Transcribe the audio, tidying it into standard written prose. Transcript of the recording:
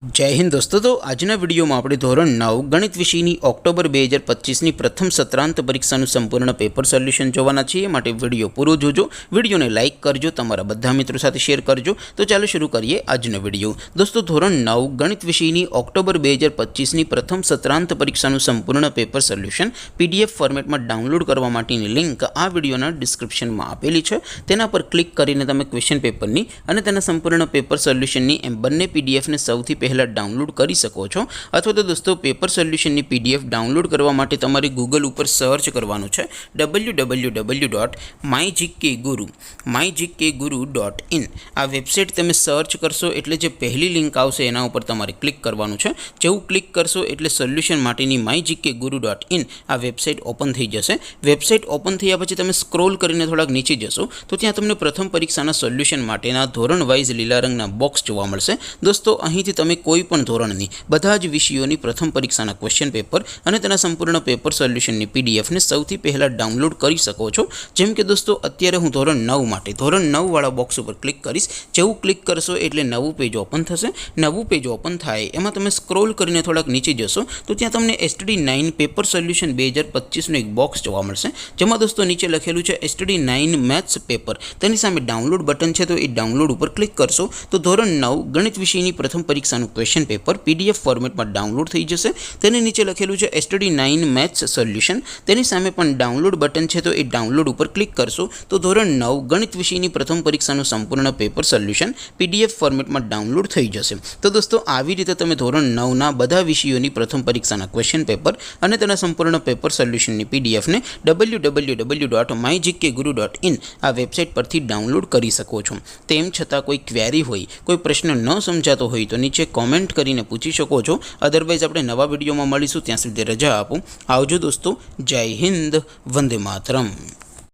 जय हिंद दोस्तों। तो आजना विडियो में આપણે ધોરણ 9 ગણિત વિષયની ઓક્ટોબર 2025ની પ્રથમ સત્રાંત પરીક્ષાનું સંપૂર્ણ પેપર સોલ્યુશન જોવાના છીએ। માટે વિડિયો પૂરો જોજો, વિડિયોને લાઈક કરજો, તમારા બધા મિત્રો સાથે શેર કરજો। તો ચાલો શરૂ કરીએ આજનો વિડિયો। દોસ્તો ધોરણ 9 ગણિત વિષયની ઓક્ટોબર 2025ની પ્રથમ સત્રાંત પરીક્ષાનું સંપૂર્ણ પેપર સોલ્યુશન પીડીએફ ફોર્મેટમાં ડાઉનલોડ કરવા માટેની લિંક આ વિડિયોના ડિસ્ક્રિપ્શનમાં આપેલી છે। તેના પર ક્લિક કરીને તમે ક્વેશ્ચન પેપરની અને તેના સંપૂર્ણ પેપર સોલ્યુશનની એમ બંને પીડીએફને સૌથી પહેલા डाउनलॉड कर सको छो। अथवा तो दोस्तों पेपर सोल्यूशन पीडीएफ डाउनलॉड करवा माटे तमारे गूगल पर सर्च करवानुं छे www.mygkguru.in। आ वेबसाइट तमे सर्च करशो एटले जे पहली लिंक आवशे एना उपर तमारे क्लिक करवानुं छे। जेवुं क्लिक करशो एटले सोल्यूशन माटेनी mygkguru.in आ वेबसाइट ओपन थई जशे। वेबसाइट ओपन थया पछी तमे स्क्रॉल करीने थोड़ाक नीचे जशो तो त्यां तमने प्रथम परीक्षाना सोल्यूशन माटेना धोरण वाइज लीला रंगना बॉक्स जोवा मळशे। दोस्तों અહીંથી તમે કોઈ પણ ધોરણની બધા જ વિષયોની પ્રથમ પરીક્ષાના ક્વેશ્ચન પેપર અને તેના સંપૂર્ણ પેપર સોલ્યુશનની પીડીએફને સૌથી પહેલા ડાઉનલોડ કરી શકો છો। જેમ કે દોસ્તો અત્યારે હું ધોરણ 9 માટે ધોરણ 9 વાળા બોક્સ ઉપર ક્લિક કરીશ। જેવું ક્લિક કરશો એટલે નવું પેજ ઓપન થશે। નવું પેજ ઓપન થાય એમાં તમે સ્ક્રોલ કરીને થોડાક નીચે જશો તો ત્યાં તમને STD9 પેપર સોલ્યુશન 2025નું એક બોક્સ જોવા મળશે। જેમાં દોસ્તો નીચે લખેલું છે STD9 મેથ્સ પેપર। તેની સામે ડાઉનલોડ બટન છે તો એ ડાઉનલોડ ઉપર ક્લિક કરશો તો ધોરણ 9 ગણિત વિષયની प्रथम परीक्षाનું क्वेश्चन पेपर पीडीएफ फॉर्मेट में डाउनलॉड थई जशे। तेनी नीचे लखेलुं छे STD9 मैथ्स सोल्यूशन। तेनी सामे पण डाउनलॉड बटन छे तो ए डाउनलॉड पर क्लिक करशो तो धोरण 9 गणित विषयनी प्रथम परीक्षाનું संपूर्ण पेपर सोल्यूशन पीडीएफ फॉर्मेट में डाउनलॉड थई जशे। तो दोस्तों આવી રીતે તમે ધોરણ 9 ના બધા વિષયોની પ્રથમ પરીક્ષાના ક્વેશ્ચન પેપર અને તેના સંપૂર્ણ પેપર સોલ્યુશનની પીડીએફ ને www.mygkguru.in આ વેબસાઇટ પરથી ડાઉનલોડ કરી શકો છો। તેમ છતાં કોઈ ક્વેરી હોય, કોઈ પ્રશ્ન ન સમજાતો હોય तो नीचे कॉमेंट करीने पूछी शको छो। अदरवाइज आपणे नवा विडियो में मळीशुं, त्यां सुधी रजा आपो। आवजो दोस्तों। जय हिंद, वंदे मातरम।